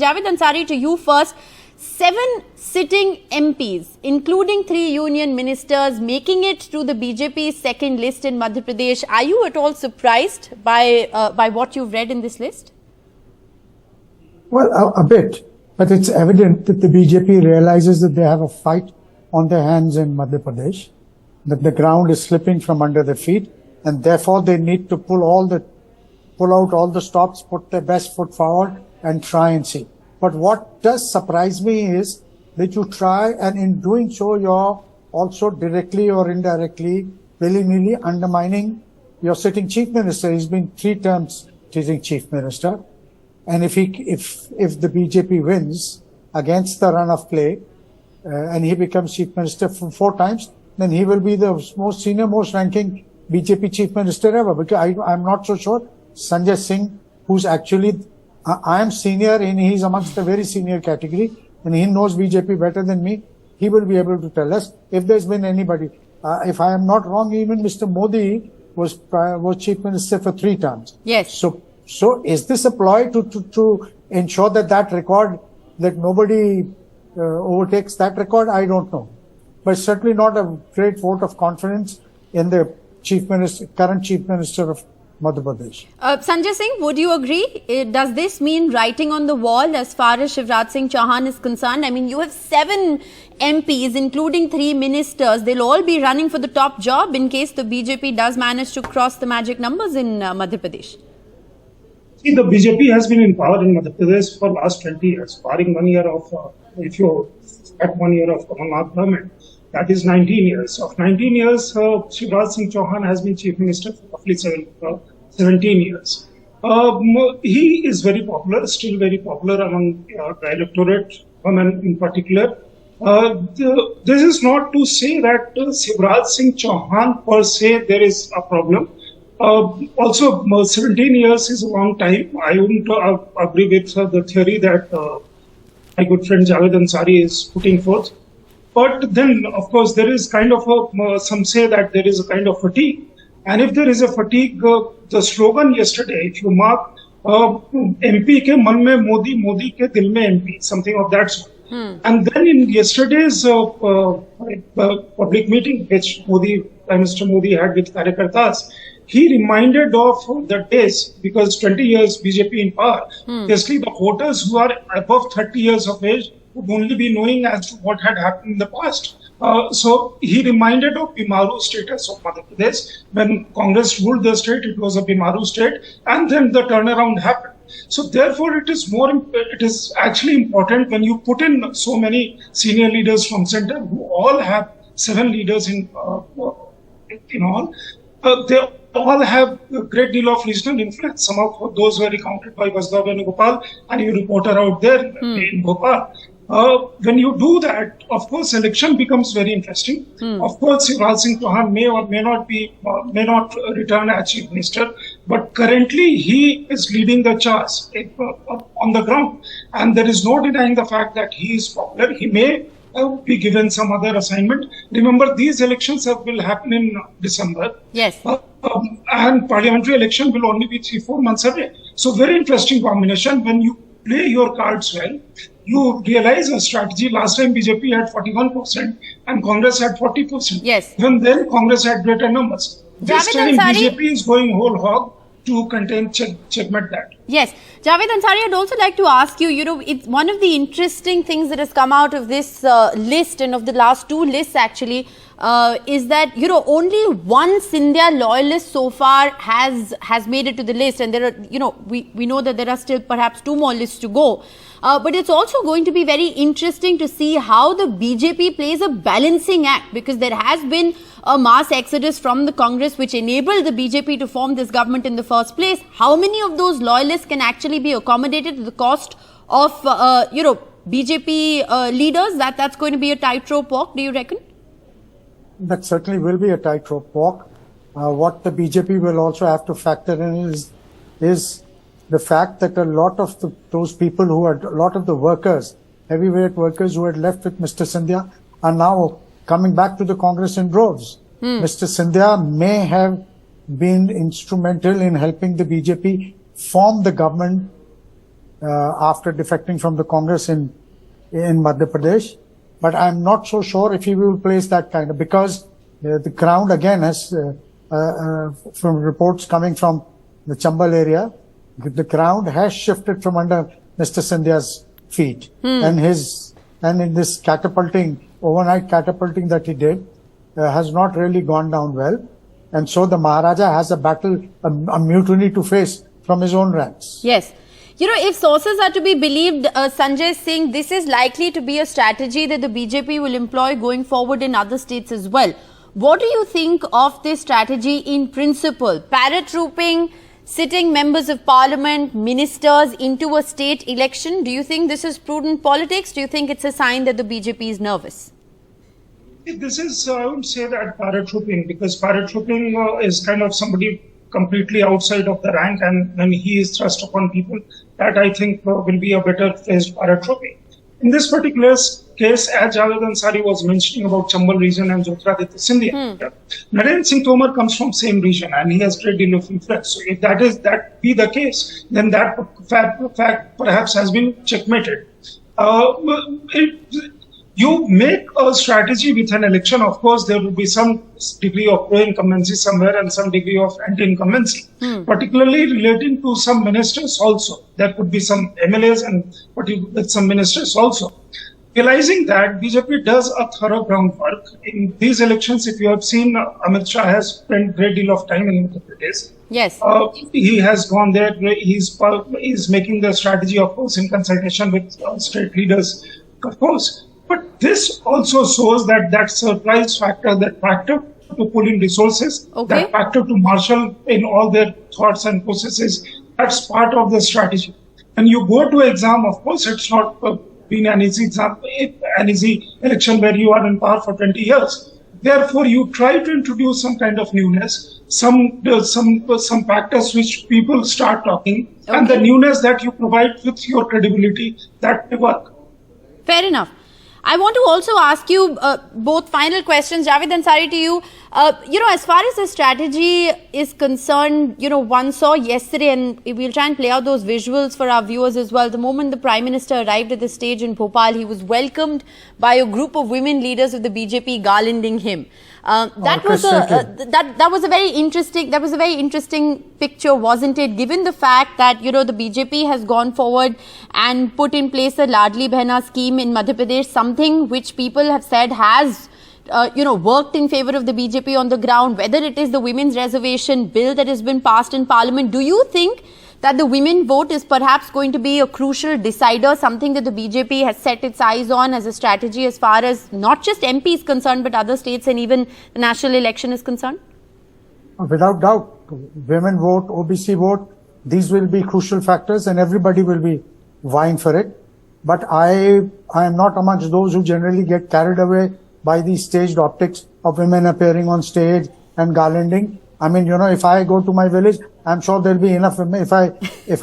Javed Ansari, to you first. 7 sitting MPs, including 3 union ministers, making it to the BJP's second list in Madhya Pradesh. Are you at all surprised by what you've read in this list? Well, a bit. But it's evident that the BJP realizes that they have a fight on their hands in Madhya Pradesh, that the ground is slipping from under their feet, and therefore they need to pull out all the stops, put their best foot forward, and try and see. But what does surprise me is that you try, and in doing so, you're also directly or indirectly, willy-nilly undermining your sitting chief minister. He's been 3 terms sitting chief minister. And if the BJP wins against the run of play, and he becomes chief minister for 4 times, then he will be the most senior, most ranking BJP chief minister ever. Because I'm not so sure Sanjay Singh, who's actually, I am senior and he's amongst the very senior category, and he knows BJP better than me. He will be able to tell us if there's been anybody. If I am not wrong, even Mr. Modi was chief minister for 3 terms. Yes. So is this a ploy to ensure that record, that nobody overtakes that record? I don't know. But certainly not a great vote of confidence in the current chief minister of Madhya Pradesh. Sanjay Singh, would you agree? Does this mean writing on the wall as far as Shivraj Singh Chouhan is concerned? I mean, you have 7 MPs, including 3 ministers. They'll all be running for the top job in case the BJP does manage to cross the magic numbers in Madhya Pradesh. See, the BJP has been in power in Madhya Pradesh for last 20 years, barring 1 year of, if you at 1 year of Kamal Nath government, that is 19 years. Of 19 years, Shivraj Singh Chouhan has been chief minister for roughly 17 years. He is very popular, still very popular among the electorate, women in particular. This is not to say that Shivraj Singh Chouhan per se there is a problem. Also, 17 years is a long time. I wouldn't agree with the theory that my good friend Javed Ansari is putting forth. But then, of course, there is kind of some say that there is a kind of fatigue. And if there is a fatigue, the slogan yesterday, if you mark, MP ke man mein Modi, Modi ke dil mein MP, something of that sort. And then in yesterday's public meeting, which Prime Minister Modi had with Karyakartas, he reminded of the days, because 20 years BJP in power, basically the voters who are above 30 years of age would only be knowing as to what had happened in the past. So he reminded of Bimaru status of Madhya Pradesh. When Congress ruled the state, it was a Bimaru state, and then the turnaround happened. So therefore, it is actually important when you put in so many senior leaders from center, who all have 7 leaders in all. They all have a great deal of regional influence. Some of those were recounted by Vasudha Venugopal, and your reporter out there in Bhopal. When you do that, of course, election becomes very interesting. Of course, Shivraj Singh Chouhan may or may not return as chief minister, but currently he is leading the charge on the ground, and there is no denying the fact that he is popular. He may be given some other assignment. Remember, these elections will happen in December. Yes. And parliamentary election will only be 3-4 months away. So very interesting combination. When you play your cards well, you realize a strategy. Last time BJP had 41% and Congress had 40%. Yes. Even then Congress had greater numbers. This time BJP is going whole hog to contain, checkmate that. Yes. Javed Ansari, I'd also like to ask you, it's one of the interesting things that has come out of this list, and of the last 2 lists actually, is that, only one Scindia loyalist so far has made it to the list, and there are, we know that there are still perhaps 2 more lists to go. But it's also going to be very interesting to see how the BJP plays a balancing act, because there has been a mass exodus from the Congress which enabled the BJP to form this government in the first place. How many of those loyalists can actually be accommodated at the cost of, BJP leaders? That's going to be a tightrope walk, do you reckon? That certainly will be a tightrope walk. What the BJP will also have to factor in is the fact that a lot of those people a lot of the workers, heavyweight workers who had left with Mr. Scindia are now coming back to the Congress in droves. Mr. Scindia may have been instrumental in helping the BJP form the government after defecting from the Congress in Madhya Pradesh. But I'm not so sure if he will place that kind of, because the ground again has, from reports coming from the Chambal area, the ground has shifted from under Mr. Scindia's feet. And in this overnight catapulting that he did, has not really gone down well. And so the Maharaja has a battle, a mutiny to face from his own ranks. Yes. You know, if sources are to be believed, Sanjay Singh, this is likely to be a strategy that the BJP will employ going forward in other states as well. What do you think of this strategy in principle? Paratrooping, sitting members of parliament, ministers into a state election. Do you think this is prudent politics? Do you think it's a sign that the BJP is nervous? This is, I would say that paratrooping, because paratrooping is kind of somebody completely outside of the rank, and when he is thrust upon people, that I think will be a better phrased paratrooping. In this particular case, as Javed Ansari was mentioning about Chambal region and Jyotiraditya Scindia, Narendra Singh Tomar comes from same region and he has great deal of influence. So if that be the case, then that fact perhaps has been checkmated. You make a strategy with an election, of course, there will be some degree of pro-incumbency somewhere and some degree of anti-incumbency, particularly relating to some ministers also. There could be some MLAs and with some ministers also. Realizing that BJP does a thorough groundwork. In these elections, if you have seen, Amit Shah has spent a great deal of time in Madhya Pradesh. Yes. He has gone there. He's making the strategy, of course, in consultation with state leaders, of course. But this also shows that surprise factor, that factor to pull in resources, that factor to marshal in all their thoughts and processes, that's part of the strategy. And you go to exam, of course, it's not been an easy exam, an easy election where you are in power for 20 years. Therefore, you try to introduce some kind of newness, some factors which people start talking, and the newness that you provide with your credibility, that may work. Fair enough. I want to also ask you both final questions. Javed Ansari, to you. As far as the strategy is concerned, one saw yesterday, and we'll try and play out those visuals for our viewers as well. The moment the Prime Minister arrived at the stage in Bhopal, he was welcomed by a group of women leaders of the BJP garlanding him. That was a very interesting picture, wasn't it? Given the fact that the BJP has gone forward and put in place a Ladli Behna scheme in Madhya Pradesh, something which people have said has worked in favor of the BJP on the ground, whether it is the women's reservation bill that has been passed in Parliament. Do you think that the women vote is perhaps going to be a crucial decider, something that the BJP has set its eyes on as a strategy as far as not just MP is concerned, but other states and even the national election is concerned? Without doubt, women vote, OBC vote, these will be crucial factors and everybody will be vying for it. But I am not amongst those who generally get carried away by these staged optics of women appearing on stage and garlanding. I mean, if I go to my village, I'm sure there'll be enough women. If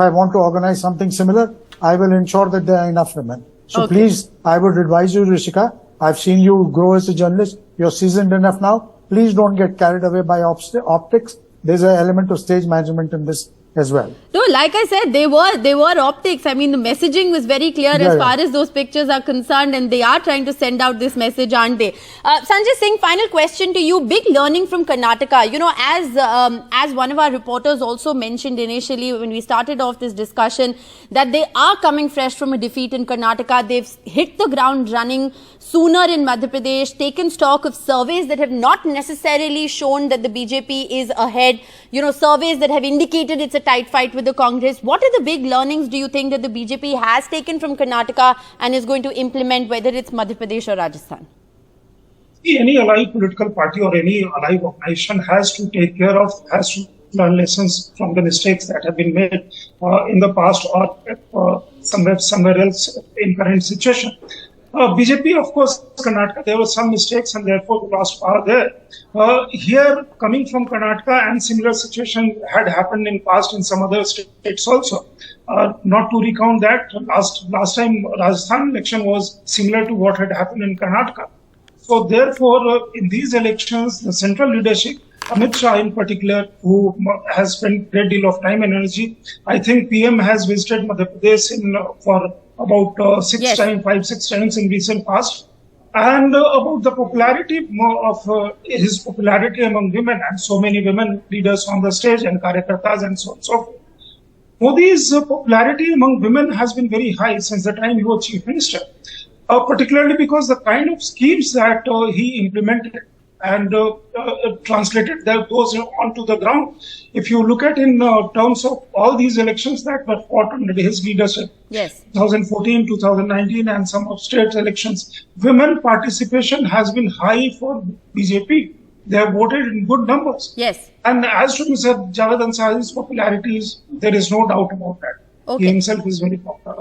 I want to organize something similar, I will ensure that there are enough women. So please, I would advise you, Rishika, I've seen you grow as a journalist. You're seasoned enough now. Please don't get carried away by optics. There's an element of stage management in this as well. No, like I said, they were optics. I mean, the messaging was very clear as far as those pictures are concerned, and they are trying to send out this message, aren't they? Sanjay Singh, final question to you. Big learning from Karnataka. As one of our reporters also mentioned initially when we started off this discussion, that they are coming fresh from a defeat in Karnataka. They've hit the ground running sooner in Madhya Pradesh, taken stock of surveys that have not necessarily shown that the BJP is ahead. Surveys that have indicated it's a tight fight with the Congress. What are the big learnings, do you think, that the BJP has taken from Karnataka and is going to implement, whether it's Madhya Pradesh or Rajasthan? Any allied political party or any allied organization has to learn lessons from the mistakes that have been made in the past or somewhere else in current situation. BJP, of course, Karnataka, there were some mistakes and therefore we lost power there. Here, coming from Karnataka, and similar situation had happened in past in some other states also. Not to recount that, last time Rajasthan election was similar to what had happened in Karnataka. So therefore, in these elections, the central leadership Amit Shah in particular, who has spent great deal of time and energy. I think PM has visited Madhya Pradesh for about 5-6 times in recent past. And about the popularity of his popularity among women, and so many women leaders on the stage and karyakartas and so on and so forth. Modi's popularity among women has been very high since the time he was chief minister, particularly because the kind of schemes that he implemented and translated those onto the ground. If you look at in terms of all these elections that were fought under his leadership, 2014, 2019 and some of state elections, women participation has been high for BJP. They have voted in good numbers. Yes. And as to Mr. Javed Ansari's popularity, there is no doubt about that. Okay. He himself is very popular.